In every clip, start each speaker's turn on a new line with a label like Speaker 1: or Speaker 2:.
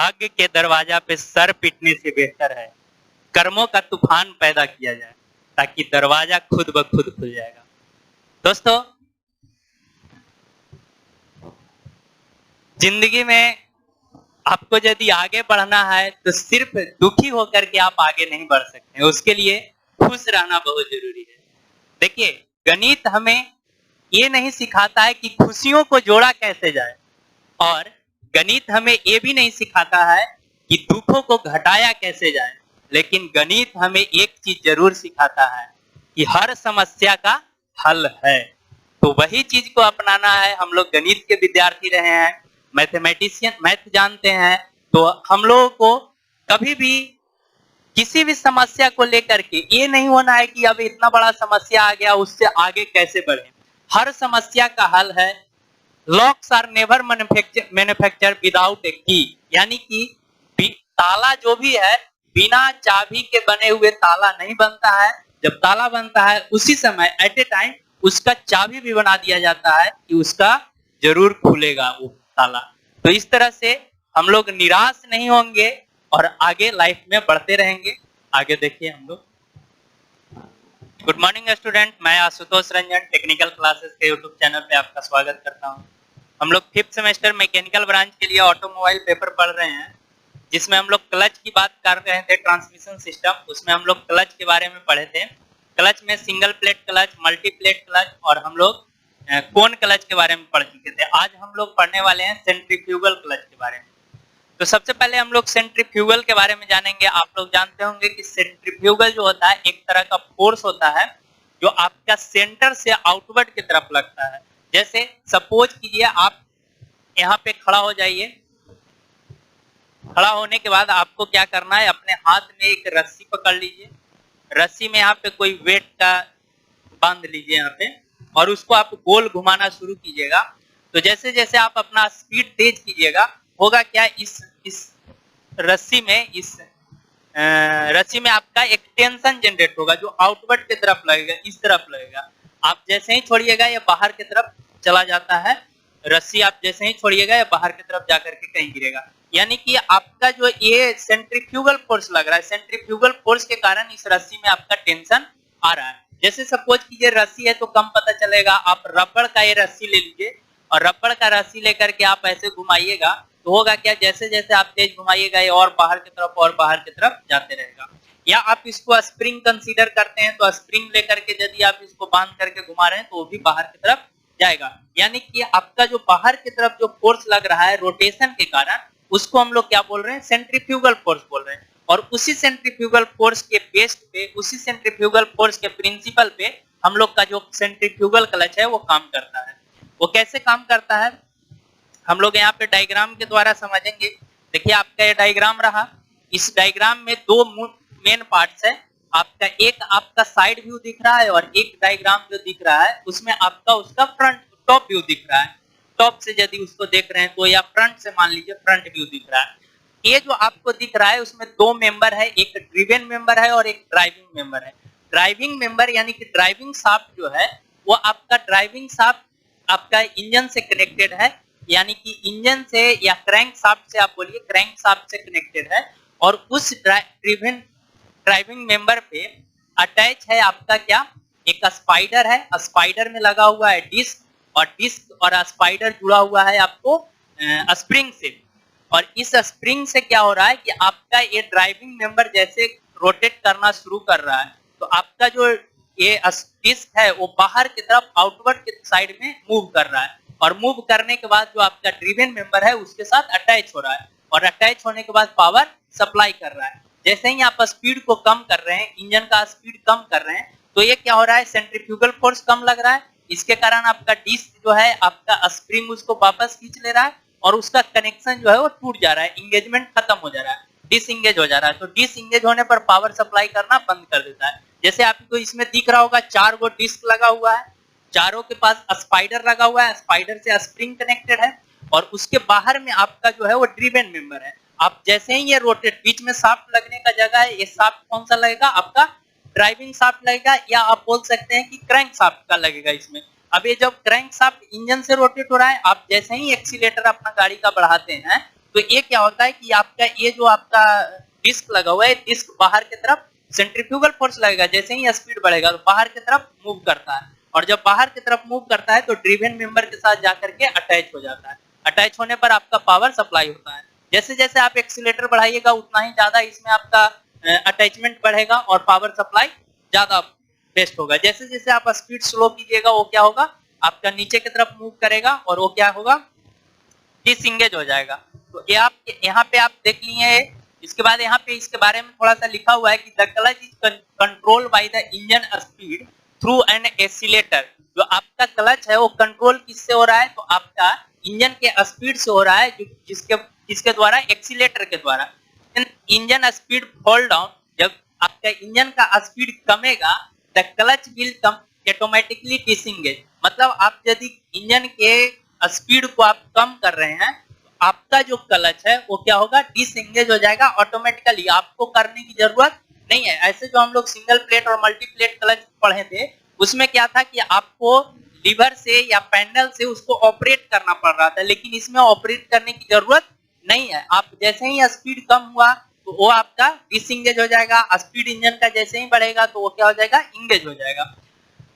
Speaker 1: भाग्य के दरवाजा पे सर पीटने से बेहतर है कर्मों का तूफान पैदा किया जाए, ताकि दरवाजा खुद ब खुद खुल जाएगा। दोस्तों, जिंदगी में आपको यदि आगे बढ़ना है तो सिर्फ दुखी होकर के आप आगे नहीं बढ़ सकते, उसके लिए खुश रहना बहुत जरूरी है। देखिए, गणित हमें ये नहीं सिखाता है कि खुशियों को जोड़ा कैसे जाए, और गणित हमें ये भी नहीं सिखाता है कि दुखों को घटाया कैसे जाए, लेकिन गणित हमें एक चीज जरूर सिखाता है कि हर समस्या का हल है। तो वही चीज को अपनाना है। हम लोग गणित के विद्यार्थी रहे हैं, मैथमेटिशियन, मैथ जानते हैं, तो हम लोगों को कभी भी किसी भी समस्या को लेकर के ये नहीं होना है कि अब इतना बड़ा समस्या आ गया, उससे आगे कैसे बढ़े। हर समस्या का हल है। Locks are never manufacture without a key, यानी कि ताला जो भी है बिना चाबी के बने हुए ताला नहीं बनता है। जब ताला बनता है उसी समय एट ए टाइम उसका चाबी भी बना दिया जाता है कि उसका जरूर खुलेगा वो ताला। तो इस तरह से हम लोग निराश नहीं होंगे और आगे लाइफ में बढ़ते रहेंगे। आगे देखिए हम लोग। गुड मॉर्निंग स्टूडेंट, मैं आशुतोष रंजन टेक्निकल क्लासेस के यूट्यूब चैनल पे आपका स्वागत करता हूं। हम लोग 5th सेमेस्टर मैकेनिकल ब्रांच के लिए ऑटोमोबाइल पेपर पढ़ रहे हैं, जिसमें हम लोग क्लच की बात कर रहे थे, ट्रांसमिशन सिस्टम। उसमें हम लोग क्लच के बारे में पढ़े थे। क्लच में single plate clutch, multi plate clutch और हम लोग कोन क्लच के बारे में पढ़ चुके थे। आज हम लोग पढ़ने वाले हैं सेंट्रीफ्यूगल क्लच के बारे में। तो सबसे पहले हम लोग सेंट्रीफ्यूगल के बारे में जानेंगे। आप लोग जानते होंगे कि सेंट्रीफ्यूगल जो होता है एक तरह का फोर्स होता है जो आपका सेंटर से आउटवर्ड की तरफ लगता है। जैसे सपोज कीजिए आप यहाँ पे खड़ा हो जाइए। खड़ा होने के बाद आपको क्या करना है, अपने हाथ में एक रस्सी पकड़ लीजिए। रस्सी में यहाँ पे कोई वेट का बांध लीजिए यहाँ पे, और उसको आप गोल घुमाना शुरू कीजिएगा। तो जैसे जैसे आप अपना स्पीड तेज कीजिएगा, होगा क्या, इस रस्सी में आपका एक टेंशन जनरेट होगा जो आउटवर्ड की तरफ लगेगा, इस तरफ लगेगा। आप जैसे ही छोड़िएगा ये बाहर की तरफ चला जाता है। रस्सी आप जैसे ही छोड़िएगा ये बाहर की तरफ जाकर के कहीं गिरेगा। यानी कि आपका जो ये सेंट्रीफ्यूगल फोर्स लग रहा है, सेंट्रीफ्यूगल फोर्स के कारण इस रस्सी में आपका टेंशन आ रहा है। जैसे सपोज कीजिए रस्सी है तो कम पता चलेगा, आप रबड़ का ये रस्सी ले लीजिए और रबड़ का रस्सी लेकर के आप ऐसे घुमाइएगा, तो होगा क्या, जैसे जैसे आप तेज घुमाइएगा ये और बाहर की तरफ और बाहर की तरफ जाते रहेगा। या आप इसको स्प्रिंग कंसीडर करते हैं तो स्प्रिंग लेकर के यदि आप इसको बांध करके घुमा रहे हैं तो वो भी बाहर की तरफ जाएगा। यानी कि आपका जो बाहर की तरफ जो फोर्स लग रहा है रोटेशन के कारण, उसको हम लोग क्या बोल रहे हैं, सेंट्रीफ्यूगल फोर्स बोल रहे हैं। और उसी सेंट्रीफ्यूगल फोर्स के बेस पे, उसी सेंट्रीफ्यूगल फोर्स के प्रिंसिपल पे हम लोग का जो सेंट्रीफ्यूगल क्लच है वो काम करता है। वो कैसे काम करता है हम लोग यहाँ पे डायग्राम के द्वारा समझेंगे। देखिए आपका ये डायग्राम रहा। इस डायग्राम में दो मेन पार्ट्स है। आपका एक आपका साइड व्यू दिख रहा है और एक डायग्राम जो दिख रहा है उसमें आपका उसका फ्रंट टॉप व्यू दिख रहा है। टॉप से यदि उसको देख रहे हैं तो, या फ्रंट से मान लीजिए फ्रंट व्यू दिख रहा है। ये जो आपको दिख रहा है उसमें दो मेंबर है, एक ड्रिवन मेंबर है और एक ड्राइविंग मेंबर है। ड्राइविंग मेंबर यानी कि ड्राइविंग शाफ्ट जो है वो आपका ड्राइविंग शाफ्ट आपका इंजन से कनेक्टेड है, यानी कि इंजन से या क्रैंक शाफ्ट से, आप बोलिए क्रैंक शाफ्ट से कनेक्टेड है। और उस ड्राइविंग मेंबर पे अटैच है आपका क्या, एक स्पाइडर है। स्पाइडर में लगा हुआ है डिस्क, और डिस्क और स्पाइडर जुड़ा हुआ है आपको स्प्रिंग से। और इस स्प्रिंग से क्या हो रहा है कि आपका ये ड्राइविंग मेंबर जैसे रोटेट करना शुरू कर रहा है तो आपका जो ये डिस्क है वो बाहर की तरफ आउटवर्ड की साइड में मूव कर रहा है। और मूव करने के बाद जो आपका ड्रिवन मेंबर है उसके साथ अटैच हो रहा है, और अटैच होने के बाद पावर सप्लाई कर रहा है। जैसे ही आप स्पीड को कम कर रहे हैं, इंजन का स्पीड कम कर रहे हैं, तो ये क्या हो रहा है, सेंट्रीफ्यूगल फोर्स कम लग रहा है। इसके कारण आपका डिस्क जो है आपका स्प्रिंग उसको वापस खींच ले रहा है और उसका कनेक्शन जो है वो टूट जा रहा है, इंगेजमेंट खत्म हो जा रहा है, डिसएंगेज हो जा रहा है। तो डिसएंगेज होने पर पावर सप्लाई करना बंद कर देता है। जैसे आपको इसमें दिख रहा होगा 4 गो डिस्क लगा हुआ है, चारों के पास स्पाइडर लगा हुआ है, स्पाइडर से स्प्रिंग कनेक्टेड है, और उसके बाहर में आपका जो है वो ड्रिवन मेंबर है। आप जैसे ही ये रोटेट, बीच में शाफ्ट लगने का जगह है, ये शाफ्ट कौन सा लगेगा, आपका ड्राइविंग शाफ्ट लगेगा, या आप बोल सकते हैं कि क्रैंक शाफ्ट का लगेगा इसमें। अब ये जब क्रैंक शाफ्ट इंजन से रोटेट हो रहा है, आप जैसे ही एक्सीलेटर अपना गाड़ी का बढ़ाते हैं तो ये क्या होता है कि आपका ये जो आपका डिस्क लगा हुआ है, डिस्क बाहर की तरफ सेंट्रीफ्यूगल फोर्स लगेगा, जैसे ही स्पीड बढ़ेगा तो बाहर की तरफ मूव करता है, और जब बाहर की तरफ मूव करता है तो ड्रिवन मेंबर के साथ जाकर के अटैच हो जाता है। अटैच होने पर आपका पावर सप्लाई होता है। जैसे जैसे आप एक्सीलेटर बढ़ाइएगा उतना ही ज्यादा इसमें आपका अटैचमेंट बढ़ेगा और पावर सप्लाई ज्यादा बेस्ट होगा। जैसे जैसे आप स्पीड स्लो कीजिएगा वो क्या होगा, आपका नीचे की तरफ मूव करेगा और वो क्या होगा, डिसएंगेज हो जाएगा। तो ये आप यहाँ पे आप देख लिए। इसके बाद यहाँ पे इसके बारे में थोड़ा सा लिखा हुआ है कि the clutch is control by the engine speed through an accelerator. जो आपका क्लच है वो कंट्रोल किससे हो रहा है, तो आपका इंजन के स्पीड से हो रहा है, जिसके द्वारा एक्सीलेटर के द्वारा। इंजन स्पीड फॉल डाउन, जब आपका इंजन का स्पीड कमेगा the clutch will come automatically disengage. मतलब आप यदि इंजन के स्पीड को आप कम कर रहे हैं तो आपका जो क्लच है वो क्या होगा, डिसएंगेज हो जाएगा ऑटोमेटिकली, आपको करने की जरूरत नहीं है। ऐसे जो हम लोग सिंगल प्लेट और मल्टी प्लेट क्लच पढ़े थे उसमें क्या था कि आपको लीवर से या पैडल से उसको ऑपरेट करना पड़ रहा था, लेकिन इसमें ऑपरेट करने की जरूरत नहीं है। आप जैसे ही स्पीड कम हुआ तो वो आपका डिसएंगेज हो जाएगा, स्पीड इंजन का जैसे ही बढ़ेगा तो वो क्या हो जाएगा, इंगेज हो जाएगा।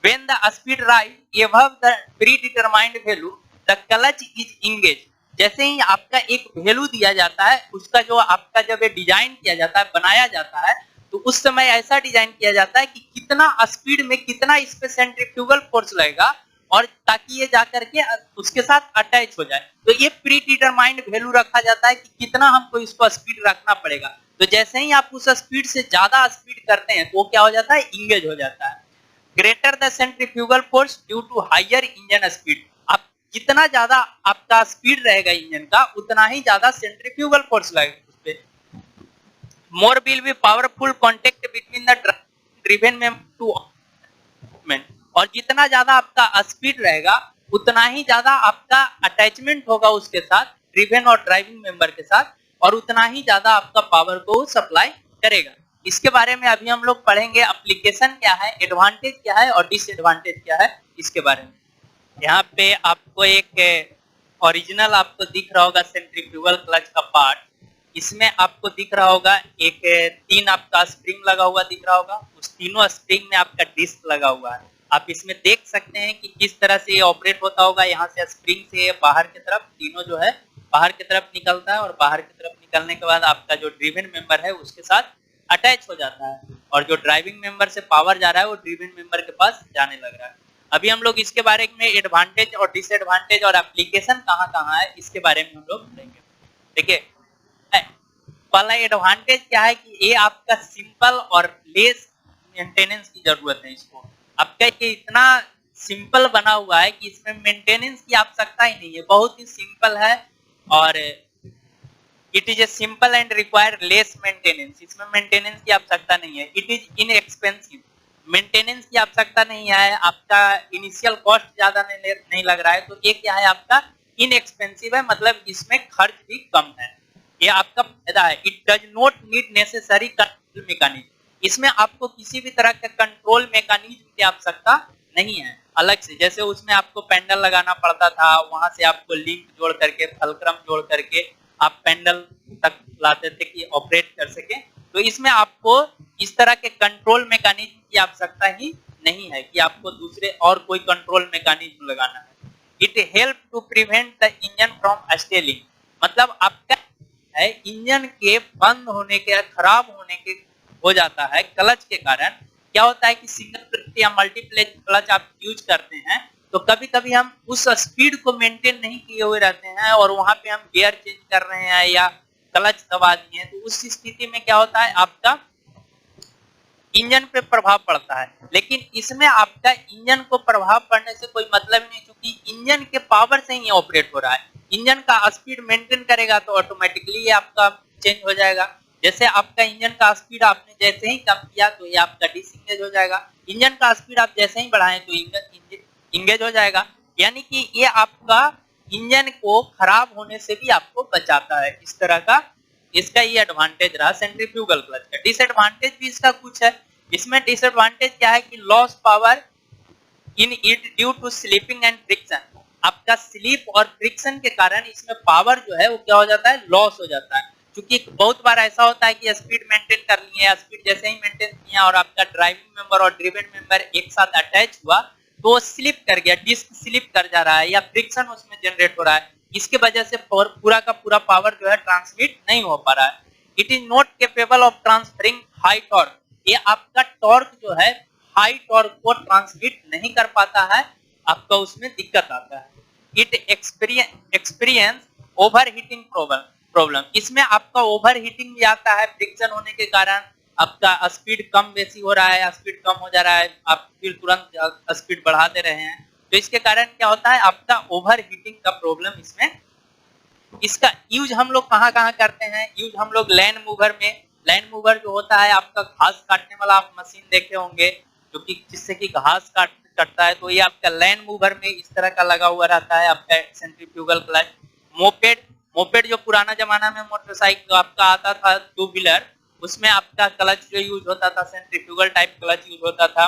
Speaker 1: When the speed rise above the predetermined value, the clutch is engaged। जैसे ही आपका एक वैल्यू दिया जाता है, उसका जो आपका जब डिजाइन किया जाता है, बनाया जाता है, तो उस समय ऐसा डिजाइन किया जाता है कि कितना स्पीड में कितना इस पे सेंट्रीफ्यूगल फोर्स लगेगा, और ताकि ये जाकर के उसके साथ अटैच हो जाए। तो ये प्री डिटरमाइंड वैल्यू रखा जाता है कि कितना हमको इसको स्पीड रखना पड़ेगा। तो जैसे ही आप उस स्पीड से ज्यादा स्पीड करते हैं तो वो क्या हो जाता है, इंगेज हो जाता है। Greater the centrifugal force due to higher engine speed. आप जितना ज्यादा आपका स्पीड रहेगा इंजन का उतना ही ज्यादा सेंट्रीफ्यूगल फोर्स लगेगा उस पे। More will be powerful contact between the driven member to movement. और जितना ज्यादा आपका स्पीड रहेगा उतना ही ज्यादा आपका अटैचमेंट होगा उसके साथ, ड्रिवन और ड्राइविंग मेंबर के साथ, और उतना ही ज्यादा आपका पावर को सप्लाई करेगा। इसके बारे में अभी हम लोग पढ़ेंगे, एप्लीकेशन क्या है, एडवांटेज क्या है और डिसएडवांटेज क्या है इसके बारे में। यहाँ पे आपको एक ओरिजिनल आपको दिख रहा होगा सेंट्रीफ्यूगल क्लच का पार्ट। इसमें आपको दिख रहा होगा एक 3 आपका स्प्रिंग लगा हुआ दिख रहा होगा, उस तीनों स्प्रिंग में आपका डिस्क लगा हुआ है। आप इसमें देख सकते हैं कि किस तरह से ये ऑपरेट होता होगा। यहाँ से स्प्रिंग से बाहर की तरफ तीनों जो है बाहर की तरफ निकलता है, और बाहर की तरफ निकलने के बाद आपका जो ड्रिवन मेंबर है उसके साथ अटैच हो जाता है, और जो ड्राइविंग मेंबर से पावर जा रहा है वो ड्रिवन मेंबर के पास जाने लग रहा है। अभी हम लोग इसके बारे में एडवांटेज और डिसएडवांटेज और एप्लीकेशन कहाँ है इसके बारे में हम लोग पढ़ेंगे। देखिए, पहला एडवांटेज क्या है कि ये आपका सिंपल और लेस मेंटेनेंस की जरूरत है। इसको आपका ये इतना सिंपल बना हुआ है कि इसमें मेंटेनेंस की आवश्यकता ही नहीं है, बहुत ही सिंपल है, और it is a simple and require less maintenance. इसमें मेंटेनेंस की आवश्यकता नहीं है। इट इज इनएक्सपेंसिव, मेंटेनेंस की आवश्यकता नहीं है, आपका इनिशियल कॉस्ट ज्यादा नहीं लग रहा है, तो ये क्या है आपका इनएक्सपेंसिव है, मतलब इसमें खर्च भी कम है। ये आपका फायदा है। It does not need necessary control mechanism. इसमें आपको किसी भी तरह का कंट्रोल मैकेनिज्म की आवश्यकता नहीं है अलग से। जैसे उसमें आपको पेंडल लगाना पड़ता था, वहां से आपको लिंक जोड़ करके, फलक्रम जोड़ करके आप पेंडल तक लाते थे कि ऑपरेट कर सके। तो इसमें आपको इस तरह के कंट्रोल मैकेनिज्म की आवश्यकता ही नहीं है कि आपको दूसरे और कोई कंट्रोल मैकेनिज्म लगाना है। It help to prevent the engine from stalling. मतलब आपका है इंजन के बंद होने के, खराब होने के हो जाता है क्लच के कारण। क्या होता है कि सिंगल प्लेट या मल्टीप्लेट क्लच आप यूज करते हैं तो कभी कभी हम उस स्पीड को मेंटेन नहीं किए हुए रहते हैं, और वहां पे हम गियर चेंज कर रहे हैं या क्लच दबा दिए हैं, तो उस स्थिति में क्या होता है आपका इंजन पे प्रभाव पड़ता है। लेकिन इसमें आपका इंजन को प्रभाव पड़ने से कोई मतलब नहीं, क्योंकि इंजन के पावर से ही ऑपरेट हो रहा है। इंजन का स्पीड मेंटेन करेगा तो ऑटोमेटिकली ये आपका चेंज हो जाएगा। जैसे आपका इंजन का स्पीड आपने जैसे ही कम किया तो ये आपका डिसएंगेज हो जाएगा। इंजन का स्पीड आप जैसे ही बढ़ाएं तो इंजन इंगेज हो जाएगा। यानी कि ये आपका इंजन को खराब होने से भी आपको बचाता है। इस तरह का इसका ये एडवांटेज रहा सेंट्रीफ्यूगल क्लच का। डिसएडवांटेज भी इसका कुछ है। इसमें डिसएडवांटेज क्या है कि loss power in it due to slipping and friction. आपका स्लिप और फ्रिक्शन के कारण इसमें पावर जो है वो क्या हो जाता है, लॉस हो जाता है। क्योंकि बहुत बार ऐसा होता है कि स्पीड मेंटेन कर ली है, स्पीड जैसे ही मेंटेन किया और आपका ड्राइविंग मेंबर और ड्रिवन मेंबर एक साथ अटैच हुआ तो वो स्लिप कर गया, डिस्क स्लिप कर जा रहा है या फ्रिक्शन उसमें जनरेट हो रहा है, इसके वजह से पूरा का पूरा पावर जो है ट्रांसमिट नहीं हो पा रहा है। It is not capable of transferring high torque, ये आपका टॉर्क जो है हाई टॉर्क को ट्रांसमिट नहीं कर पाता है, आपका उसमें दिक्कत आता है। It experience over heating problem, इसमें आपका ओवर हीटिंग भी आता है, फ्रिक्शन होने के कारण आपका स्पीड कम बेसी हो रहा है, स्पीड कम हो जा रहा है, आप फिर तुरंत स्पीड बढ़ा दे रहे हैं, तो इसके कारण क्या होता है आपका ओवर हीटिंग का प्रॉब्लम इसमें। इसका यूज हम लोग कहाँ कहाँ करते हैं, यूज हम लोग लैंड मूवर में, लैंड मूवर जो होता है आपका घास काटने वाला आप मशीन देखे होंगे जो कि जिससे कि घास कटता है, तो ये आपका लैंड मूवर में इस तरह का लगा हुआ रहता है आपका सेंट्रीफ्यूगल क्लच। मोपेड जो पुराना जमाना में मोटरसाइकिल आपका आता था टू व्हीलर, उसमें आपका क्लच जो यूज होता था सेंट्रीफ्यूगल टाइप क्लच यूज होता था।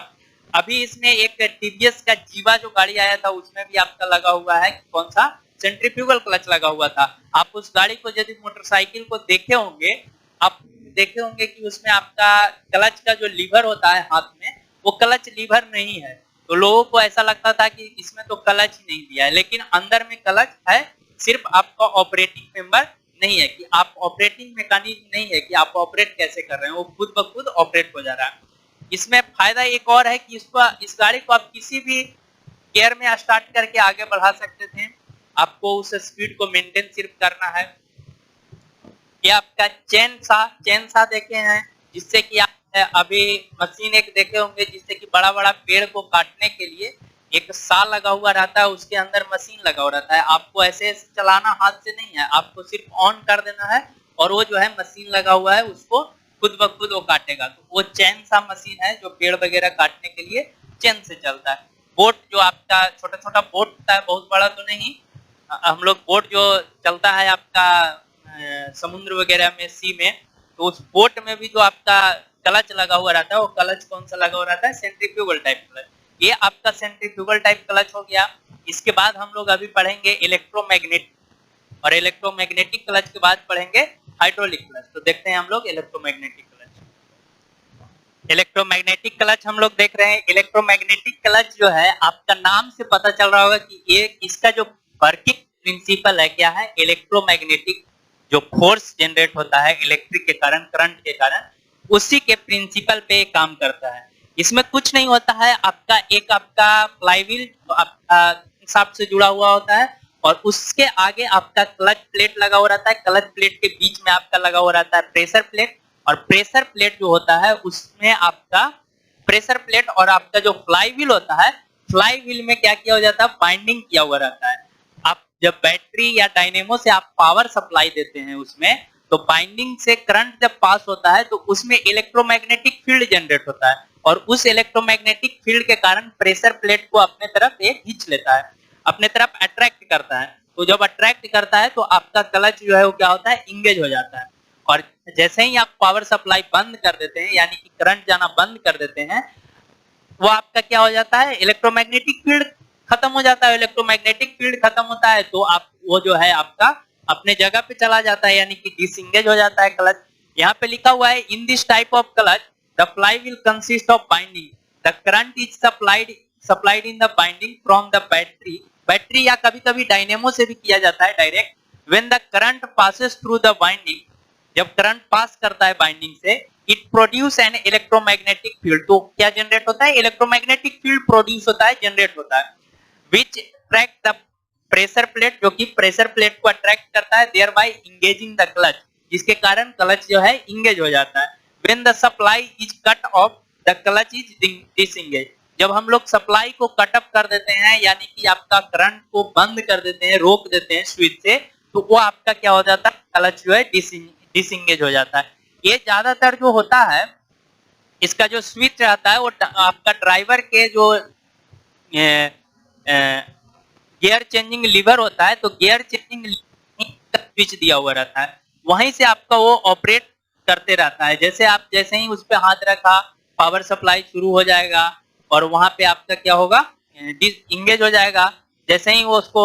Speaker 1: अभी इसमें एक टीवीएस का जीवा जो गाड़ी आया था उसमें भी आपका लगा हुआ है कौन सा, सेंट्रीफ्यूगल क्लच लगा हुआ था। आप उस गाड़ी को यदि मोटरसाइकिल को देखे होंगे, आप देखे होंगे कि उसमें आपका क्लच का जो लीवर होता है हाथ में, वो क्लच लीवर नहीं है, तो लोगों को ऐसा लगता था कि इसमें तो क्लच ही नहीं दिया है, लेकिन अंदर में क्लच है, सिर्फ आपका ऑपरेटिंग मेंबर नहीं है कि आप ऑपरेटिंग मैकेनिज्म नहीं है कि आप ऑपरेट कैसे कर रहे हैं, वो खुद ब खुद ऑपरेट हो जा रहा है। इसमें फायदा एक और है कि इस गाड़ी को आप किसी भी गियर में स्टार्ट करके आगे बढ़ा सकते थे, आपको उस स्पीड को मेंटेन सिर्फ करना है। ये आपका चेन सा देखे हैं, जिससे कि आप अभी मशीन एक देखे होंगे जिससे कि बड़ा बड़ा पेड़ को काटने के लिए एक सा लगा हुआ रहता है, उसके अंदर मशीन लगा हुआ रहता है, आपको ऐसे चलाना हाथ से नहीं है, आपको सिर्फ ऑन कर देना है और वो जो है मशीन लगा हुआ है उसको खुद ब खुद वो काटेगा। तो वो चेन सा मशीन है जो पेड़ वगैरह काटने के लिए चेन से चलता है। बोट जो आपका छोटा छोटा बोट होता है, बहुत बड़ा तो नहीं, हम लोग बोट जो चलता है आपका समुद्र वगैरह में, सी में, तो उस बोट में भी जो आपका क्लच लगा हुआ रहता है, वो क्लच कौन सा लगा हुआ रहता है, सेंट्रीफ्यूगल टाइप क्लच। ये आपका सेंट्रीफ्यूगल टाइप क्लच हो गया। इसके बाद हम लोग अभी पढ़ेंगे इलेक्ट्रोमैग्नेटिक, और इलेक्ट्रोमैग्नेटिक क्लच के बाद पढ़ेंगे हाइड्रोलिक क्लच। तो देखते हैं हम लोग इलेक्ट्रोमैग्नेटिक क्लच। इलेक्ट्रोमैग्नेटिक क्लच हम लोग देख रहे हैं। इलेक्ट्रोमैग्नेटिक क्लच जो है आपका नाम से पता चल रहा होगा कि ये इसका जो वर्किंग प्रिंसिपल है क्या है, इलेक्ट्रोमैग्नेटिक जो फोर्स जनरेट होता है इलेक्ट्रिक के कारण, करंट के कारण, उसी के प्रिंसिपल पे काम करता है। इसमें कुछ नहीं होता है, आपका फ्लाईव्हील आपका शाफ्ट से जुड़ा हुआ होता है और उसके आगे आपका क्लच प्लेट लगा हुआ रहता है, क्लच प्लेट के बीच में आपका लगा हुआ रहता है प्रेशर प्लेट, और प्रेशर प्लेट जो होता है उसमें आपका प्रेशर प्लेट और आपका जो फ्लाईव्हील होता है, फ्लाईव्हील में क्या किया हो जाता है, बाइंडिंग किया हुआ रहता है। आप जब बैटरी या डायनेमो से आप पावर सप्लाई देते हैं उसमें, तो बाइंडिंग से करंट जब पास होता है तो उसमें इलेक्ट्रोमैग्नेटिक फील्ड जनरेट होता है और उस इलेक्ट्रोमैग्नेटिक फील्ड के कारण प्रेशर प्लेट को अपने तरफ एक खींच लेता है, अपने तरफ अट्रैक्ट करता है। तो जब अट्रैक्ट करता है तो आपका क्लच जो है वो क्या होता है, इंगेज हो जाता है। और जैसे ही आप पावर सप्लाई बंद कर देते हैं, यानी कि करंट जाना बंद कर देते हैं, वो आपका क्या हो जाता है, इलेक्ट्रोमैग्नेटिक फील्ड खत्म हो जाता है। इलेक्ट्रोमैग्नेटिक फील्ड खत्म होता है तो आप वो जो है आपका अपने जगह पे चला जाता है, यानी कि डिसएंगेज हो जाता है क्लच। यहाँ पे लिखा हुआ है in this type of clutch the flywheel consist of binding, the current is supplied in the binding from the battery या कभी कभी डायनेमो से भी किया जाता है direct. When the current passes through the binding, जब करंट पास करता है बाइंडिंग से, it produce an electromagnetic field, तो क्या जनरेट होता है, इलेक्ट्रोमैग्नेटिक फील्ड प्रोड्यूस होता है, जनरेट होता है, which attract the pressure plate, जो कि प्रेशर प्लेट को अट्रैक्ट करता है, thereby engaging the clutch, जिसके कारण क्लच जो है इंगेज हो जाता है। When the supply is cut off the clutch is disengage, जब हम लोग सप्लाई को कट ऑफ कर देते हैं, यानी कि आपका करंट को बंद कर देते हैं, रोक देते हैं स्विच से, तो वो आपका क्या हो जाता है, क्लच जो है डिसएंगेज हो जाता है। ये ज्यादातर जो होता है, इसका जो स्विच रहता है वो आपका ड्राइवर के जो गियर चेंजिंग लीवर होता है, तो गियर चेंजिंग स्विच दिया हुआ रहता है, वहीं से आपका वो ऑपरेट करते रहता है। जैसे ही उस पे हाथ रखा, पावर सप्लाई शुरू हो जाएगा और वहां पे आपका क्या होगा, इंगेज हो जाएगा। जैसे ही वो उसको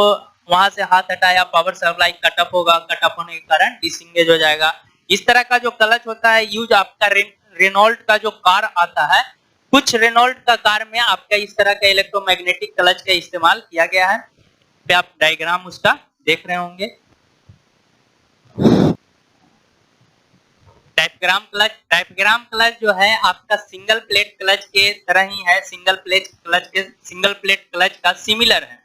Speaker 1: वहां से हाथ हटाया, पावर सप्लाई कटअप होगा, कटअप होने के कारण डिसएंगेज हो जाएगा। इस तरह का जो क्लच होता है यूज आपका रेनॉल्ट का जो कार आता है, कुछ रेनॉल्ट का कार में आपका इस तरह का इलेक्ट्रोमैग्नेटिक क्लच का इस्तेमाल किया गया है। पे आप डायग्राम उसका देख रहे होंगे। डायफ्राम क्लच जो है आपका सिंगल प्लेट क्लच के तरह ही है, सिंगल प्लेट क्लच का सिमिलर है।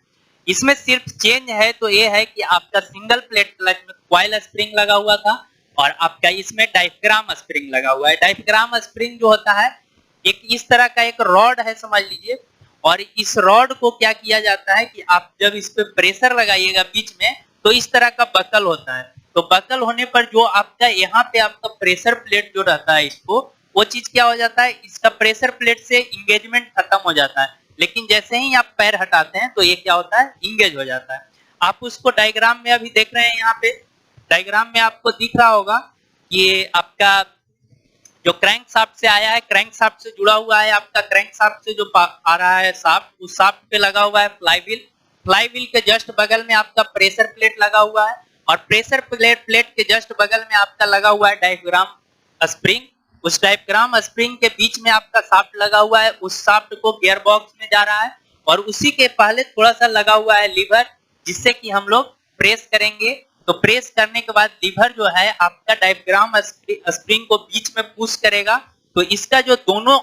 Speaker 1: इसमें सिर्फ चेंज है तो ये है कि आपका सिंगल प्लेट क्लच में कॉइल स्प्रिंग लगा हुआ था और आपका इसमें डायफ्राम स्प्रिंग लगा हुआ है। डायफ्राम स्प्रिंग जो होता है एक इस तरह का एक रॉड है समझ लीजिए, और इस रॉड को क्या किया जाता है कि आप जब इस पे प्रेशर लगाइएगा बीच में तो इस तरह का बकल होता है। तो बकल होने पर जो आपका यहाँ पे आपका प्रेशर प्लेट जो रहता है इसको, वो चीज क्या हो जाता है, इसका प्रेशर प्लेट से इंगेजमेंट खत्म हो जाता है। लेकिन जैसे ही आप पैर हटाते हैं तो ये क्या होता है, इंगेज हो जाता है। आप उसको डायग्राम में अभी देख रहे हैं, यहाँ पे डायग्राम में आपको दिख रहा होगा कि आपका जो क्रैंक शाफ्ट से आया है, क्रैंक शाफ्ट से जुड़ा हुआ है, आपका क्रैंक शाफ्ट से जो आ रहा है शाफ्ट, उस शाफ्ट पे लगा हुआ है फ्लाईव्हील। फ्लाईव्हील के जस्ट बगल में आपका प्रेशर प्लेट लगा हुआ है और प्रेशर प्लेट के जस्ट बगल में आपका लगा हुआ है डायफ्राम स्प्रिंग। उस डायफ्राम स्प्रिंग के बीच में आपका शाफ्ट लगा हुआ है, उस शाफ्ट को गियर बॉक्स में जा रहा है और उसी के पहले थोड़ा सा लगा हुआ है लीवर, जिससे कि हम लोग प्रेस करेंगे। तो प्रेस करने के बाद लीवर जो है आपका डायफ्राम स्प्रिंग को बीच में पुश करेगा, तो इसका जो दोनों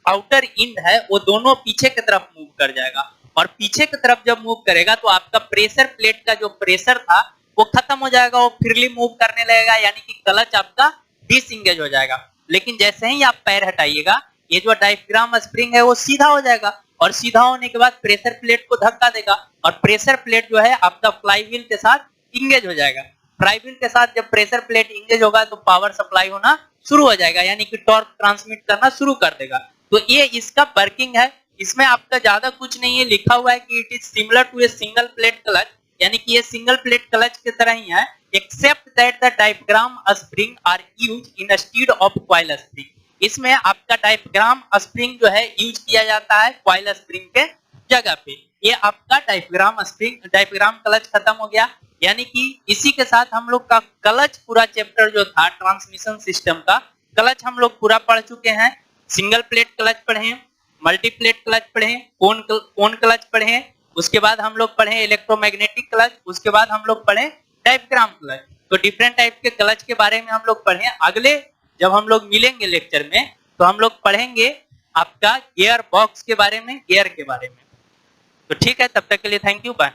Speaker 1: आउटर इंड है वो दोनों पीछे की तरफ मूव कर जाएगा और पीछे की तरफ जब मूव करेगा तो आपका प्रेशर प्लेट का जो प्रेशर था वो खत्म हो जाएगा, वो फ्रीली मूव करने लगेगा, यानी कि क्लच आपका डिसएंगेज हो जाएगा। लेकिन जैसे ही आप पैर हटाइएगा ये जो डायफ्राम स्प्रिंग है वो सीधा हो जाएगा और सीधा होने के बाद प्रेशर प्लेट को धक्का देगा और प्रेशर प्लेट जो है आपका फ्लाईव्हील के साथ इंगेज हो जाएगा। फ्लाईव्हील के साथ जब प्रेशर प्लेट इंगेज होगा तो पावर सप्लाई होना शुरू हो जाएगा, यानी कि टॉर्क ट्रांसमिट करना शुरू कर देगा। तो ये इसका वर्किंग है। इसमें आपका ज्यादा कुछ नहीं है, लिखा हुआ है कि it is similar to a single plate clutch, यानी कि ये सिंगल प्लेट क्लच की तरह ही है, except that the diaphragm spring are used instead of coil spring. इसमें आपका डायफ्राम स्प्रिंग जो है यूज किया जाता है कॉइल स्प्रिंग के जगह पे। ये आपका डायफ्राम क्लच खत्म हो गया, यानी कि इसी के साथ हम लोग का क्लच पूरा चैप्टर जो था ट्रांसमिशन सिस्टम का क्लच हम लोग पूरा पढ़ चुके हैं। सिंगल प्लेट क्लच पढ़े, मल्टी प्लेट क्लच पढ़े, कोन क्लच पढ़े, उसके बाद हम लोग पढ़े इलेक्ट्रोमैग्नेटिक क्लच, उसके बाद हम लोग पढ़े डायफ्राम क्लच। तो डिफरेंट टाइप के क्लच के बारे में हम लोग पढ़े। अगले जब हम लोग मिलेंगे लेक्चर में तो हम लोग पढ़ेंगे आपका गियर बॉक्स के बारे में, गियर के बारे में। तो ठीक है, तब तक के लिए थैंक यू, बाय।